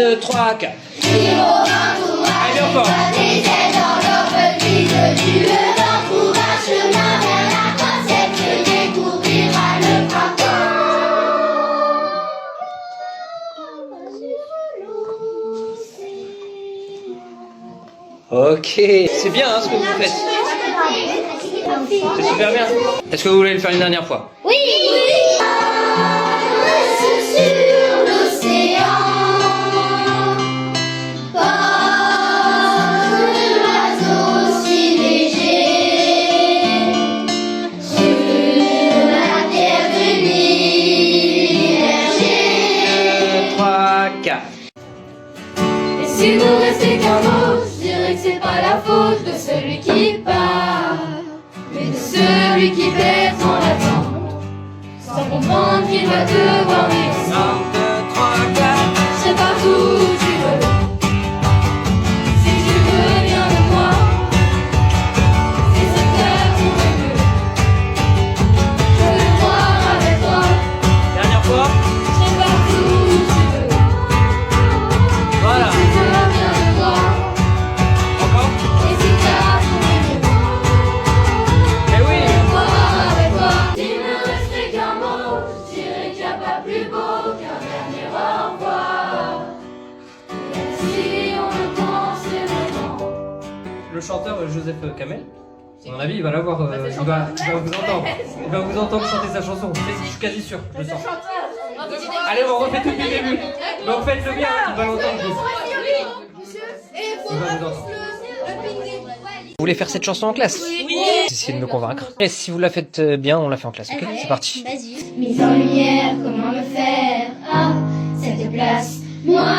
2, 3, 4. Allez, bien fort. Ok, c'est bien hein, ce que vous faites. C'est super bien. Est-ce que vous voulez le faire une dernière fois? Oui. Sur l'océan, porte l'oiseau si léger sur la terre de l'immergé. 3, 4. Et si vous restez qu'un mot, je dirais que c'est pas la faute de celui qui part, mais de celui qui perd en attente, sans comprendre qu'il va devoir vivre. 1, 2, 3, 4. C'est partout où tu veux. Si tu veux bien de moi, si cette terre pourrait mieux, je veux croire avec toi. Dernière fois. C'est partout où tu veux. Voilà. Si tu veux bien de moi, Encore. et si terre pourrait mieux, Eh oui. je veux croire avec toi. S'il ne restait qu'un mot, je dirais qu'il n'y a pas plus beau qu'un dernier au revoir. Même si on le pensait vraiment. Le chanteur Joseph Kamel, à mon avis, il va l'avoir. Il va vous entendre. Il va vous entendre chanter sa chanson. Je suis quasi sûr. Je le sens. Allez, on refait tout depuis le début. Mais on fait le bien. Il va l'entendre. Il va vous entendre. Vous voulez faire cette chanson en classe? Oui. Essayez de me convaincre. Et si vous la faites bien, on la fait en classe. Ok, c'est parti. Mise en lumière, comment me faire cette place? Moi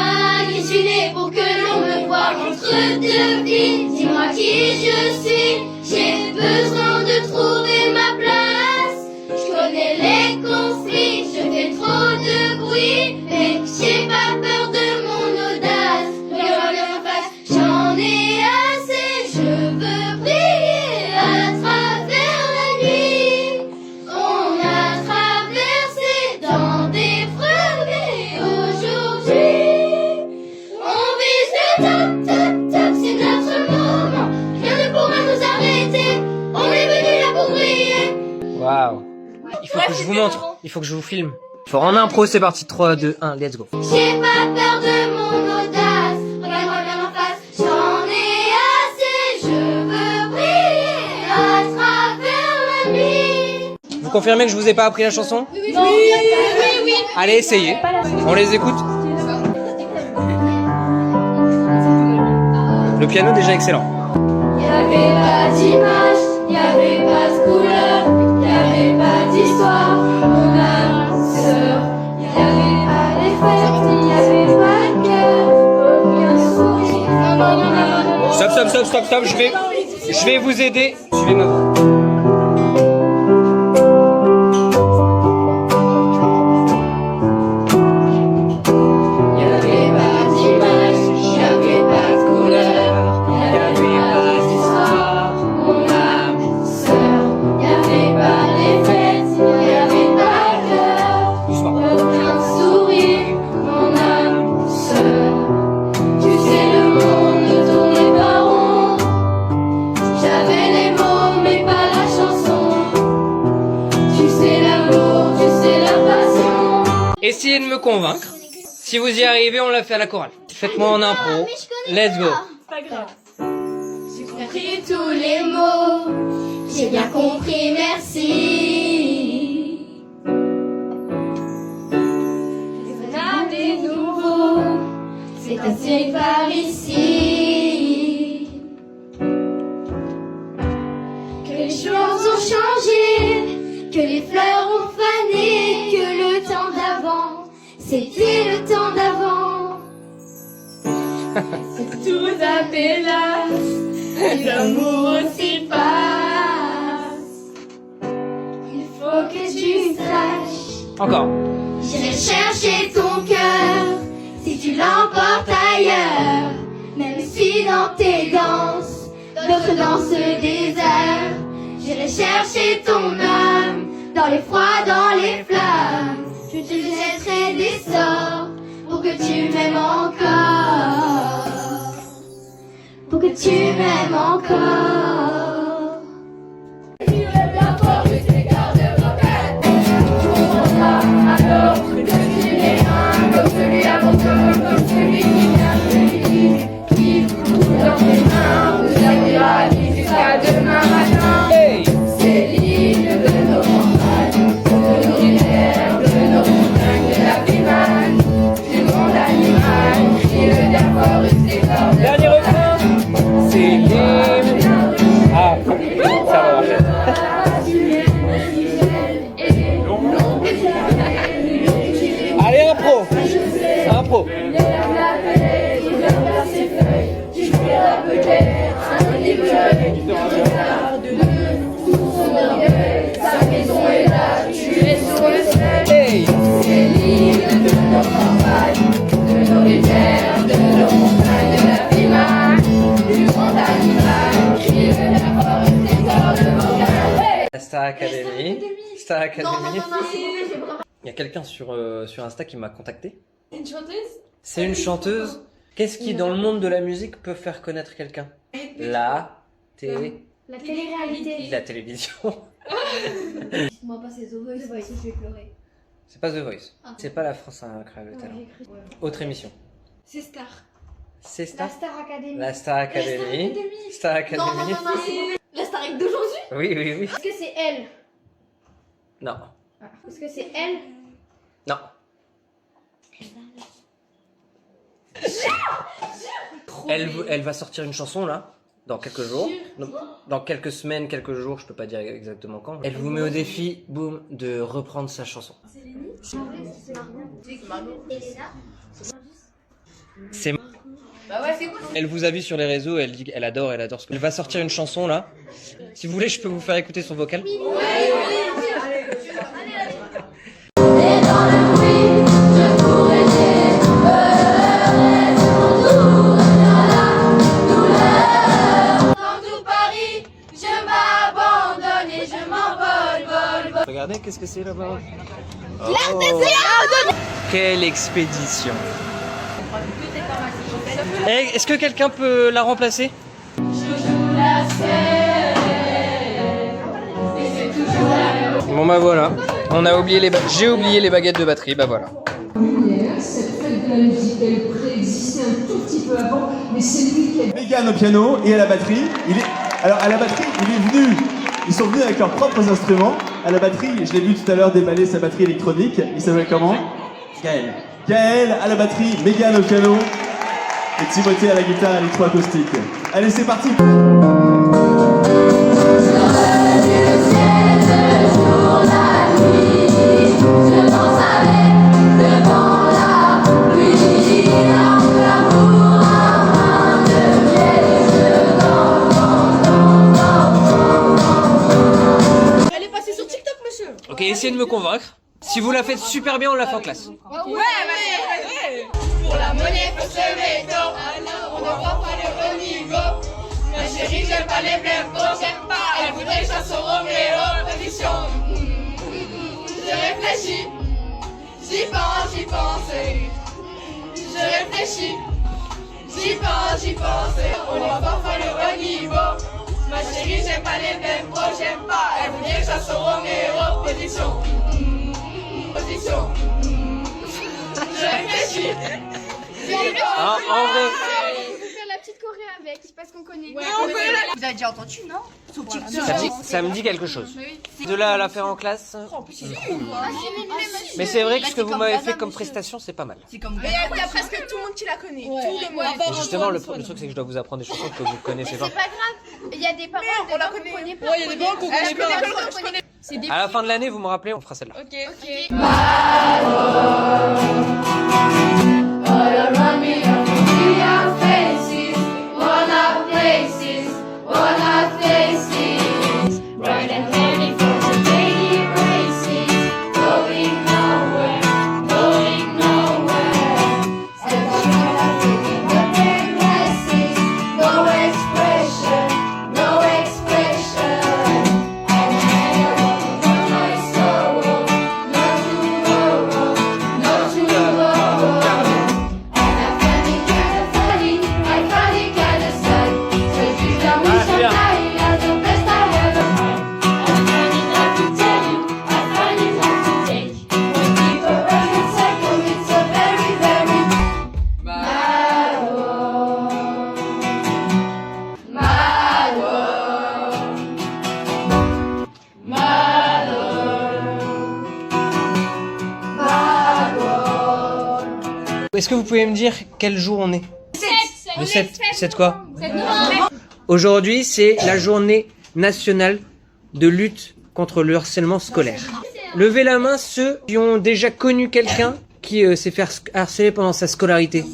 qui suis née pour que l'on me voie entre deux vies. Dis-moi qui je suis, j'ai besoin de trouver ma place. Je connais les conflits, je fais trop de bruit, mais j'ai pas peur de mon audace. Regarde-moi bien en face, j'en ai assez, je veux briller à travers la nuit. On a traversé dans des preuves et aujourd'hui on vise le top, top, top, c'est notre moment. Rien ne pourra nous arrêter, on est venu là pour briller. Waouh. Il faut que je vous montre. Il faut que je vous filme. Fort en impro, c'est parti. 3, 2, 1, let's go. J'ai pas peur de mon audace, regarde-moi bien en face, j'en ai assez, je veux briller à travers la nuit. Vous confirmez que je vous ai pas appris la chanson? Oui. Allez, essayez. On les écoute. Le piano déjà excellent. Y'avait pas d'image, y'avait pas de couleur, y'avait pas d'histoire, mon âme sœur. Y'avait pas les fêtes, y'avait pas de cœur, aucun sourire. Non. Stop. Je vais vous aider. Suivez-moi. Y'avait pas d'image, y'avait pas de couleur, y'avait pas d'histoire, mon âme sœur. Y'avait pas les fêtes, y'avait pas de cœur, aucun sourire, mon âme sœur. Tu sais le monde ne tournait pas rond, j'avais les mots mais pas la chanson. Tu sais l'amour, tu sais la passion. Essayez de me convaincre. Si vous y arrivez, on la fait à la chorale. Faites-moi en impro. Let's go. J'ai compris tous les mots, j'ai bien compris, merci. Raisonnable et nouveau, c'est un siècle par ici. Que les choses ont changé, que les fleurs ont fané, que le temps d'avant, c'était le temps d'avant. Tout appelasse, les amours aussi passent. Il faut que tu saches, Encore. j'irai chercher ton cœur si tu l'emportes ailleurs. Même si dans tes danses, d'autres dansent des airs. J'irai chercher ton âme dans les froids, dans les flammes. Je te jetterai des sorts pour que tu m'aimes encore. que tu m'aimes encore. La force s'égare de vos têtes. On comprendra alors que tu n'es un comme celui à mon cœur, comme celui qui vient de l'Église, qui coule dans mes mains, vous servira jusqu'à demain matin. C'est l'île de nos montagnes, de nos rivières, de nos montagnes, de la primane, du monde animal, qui le d'abord s'égare de Dernier refrain. C'est l'hymne. Ah, ça va marcher. Allez, impro. Impro. Sa maison est là, tu es sur le ciel. Hey. C'est l'île de nos campagnes, de nos rivières, de nos montagnes, de la primane, du monde animal, qui veut la forêt des corps de vos reins. Star Academy. Star Academy. Non, Il y a quelqu'un sur Insta qui m'a contacté. Une chanteuse? C'est une chanteuse. Qu'est-ce qui, dans le monde de la musique, peut faire connaître quelqu'un? La télé-réalité. La télévision. Moi, pas c'est The Voice, je vais pleurer. C'est pas The Voice. Ah. C'est pas la France a un incroyable talent. Autre émission. C'est Star. C'est La Star. Star Academy. La Star Academy. Star Academy. C'est la Star d'aujourd'hui. Oui, oui, oui. Est-ce que c'est elle? Non. Est-ce que c'est elle? Non. Elle va sortir une chanson là, dans quelques jours. Dans quelques semaines, quelques jours, je peux pas dire exactement quand. Elle vous met au défi, boum, de reprendre sa chanson. C'est Bah ouais, c'est cool. Elle vous a vu sur les réseaux, elle dit qu'elle adore ce que. Elle va sortir une chanson là. Si vous voulez, je peux vous faire écouter son vocal. Regardez, qu'est-ce que c'est là-bas? Quelle expédition! Est-ce que quelqu'un peut la remplacer? Bon bah voilà, j'ai oublié les baguettes de batterie, bah voilà. Cette fête de la musique, elle préexistait un tout petit peu avant, mais c'est lui qui a... Mégane au piano et à la batterie. Alors à la batterie, ils sont venus avec leurs propres instruments. À la batterie, je l'ai vu tout à l'heure déballer sa batterie électronique. Il s'appelle comment? Gaël. Gaël à la batterie, Mégane au piano et Timothée à la guitare électroacoustique. Allez, c'est parti. Ok, essayez de me convaincre. Si vous la faites super bien, on la fait en classe. Ouais. Pour la monnaie, faut se métaux. On ne voit pas le haut niveau. Ma chérie, j'aime pas les blèmes. J'aime pas. Elle voudrait chasser au Roméo. Position. Je réfléchis. J'y pense. Je réfléchis. J'y pense. On ne voit pas le haut niveau. Ma chérie, j'aime pas les blèmes. J'aime pas. Elle voudrait chasser au Roméo. Position. Je réfléchis. En vrai, Faire la petite choré avec, parce qu'on connaît. Vous avez déjà entendu, non? ça me dit quelque chose. De là à la faire en classe. Mais c'est vrai que ce que vous m'avez fait comme prestation, c'est pas mal. C'est comme il y a presque tout le monde qui la connaît. Tout le monde. Et justement, le truc, c'est que je dois vous apprendre des chansons que vous connaissez pas. C'est pas grave, il y a des paroles on la dedans qu'on connaît. connaît pas. Ouais, il y a des paroles qu'on connaît pas. C'est des À la fin de l'année, vous me rappelez, on fera celle-là. Ok. All around me are familiar faces, worn-out places, worn-out faces. Bright and heavy for the daily races, going nowhere. Step on step, taking the big risses, no expression. And I don't know my sorrow, no tomorrow. Est-ce que vous pouvez me dire quel jour on est? Le 7. 7 quoi? Aujourd'hui, c'est la journée nationale de lutte contre le harcèlement scolaire. Levez la main ceux qui ont déjà connu quelqu'un qui s'est fait harceler pendant sa scolarité.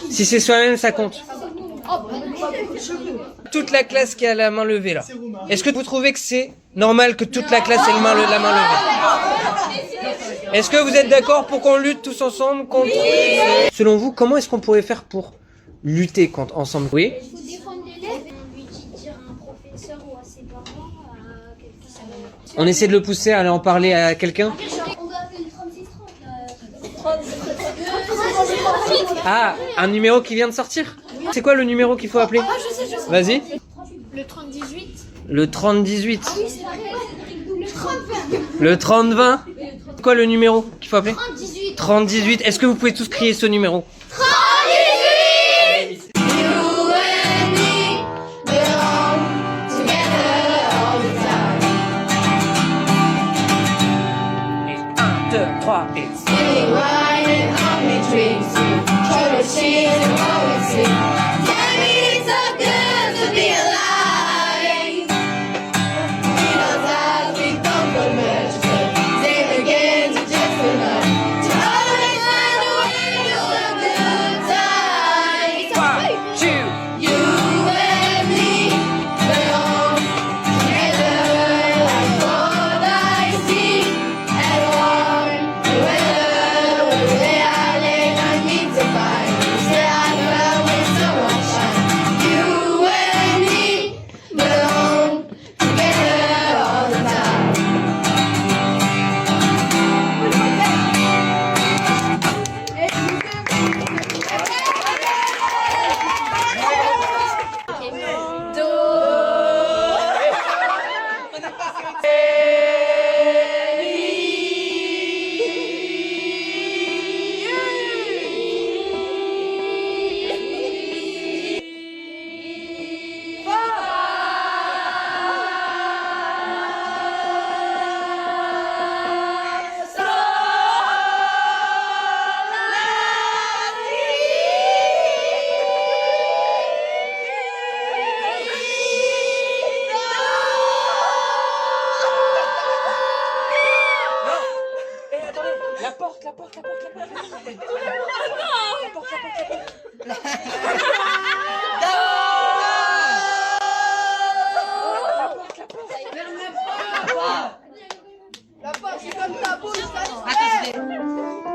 Si c'est soi-même, ça compte. Toute la classe qui a la main levée là. Est-ce que vous trouvez que c'est normal que toute la classe ait la main levée? Est-ce que vous êtes d'accord pour qu'on lutte tous ensemble contre... Selon vous, comment est-ce qu'on pourrait faire pour lutter contre ensemble? Oui. Il faut défendre l'élève et lui dire à un professeur ou à ses parents, à quelqu'un. On essaie de le pousser à aller en parler à quelqu'un? On doit appeler le 3630 là. Ah, un numéro qui vient de sortir? C'est quoi le numéro qu'il faut appeler? Je sais. Vas-y. Le 3018. Le 3018. Oui, c'est vrai. Le 3020. Le 3020. C'est quoi le numéro qu'il faut appeler? 3018. 3018. Est-ce que vous pouvez tous crier ce numéro? 1, 2, 3 et...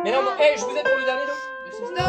Mais non, je vous aide pour le dernier, non?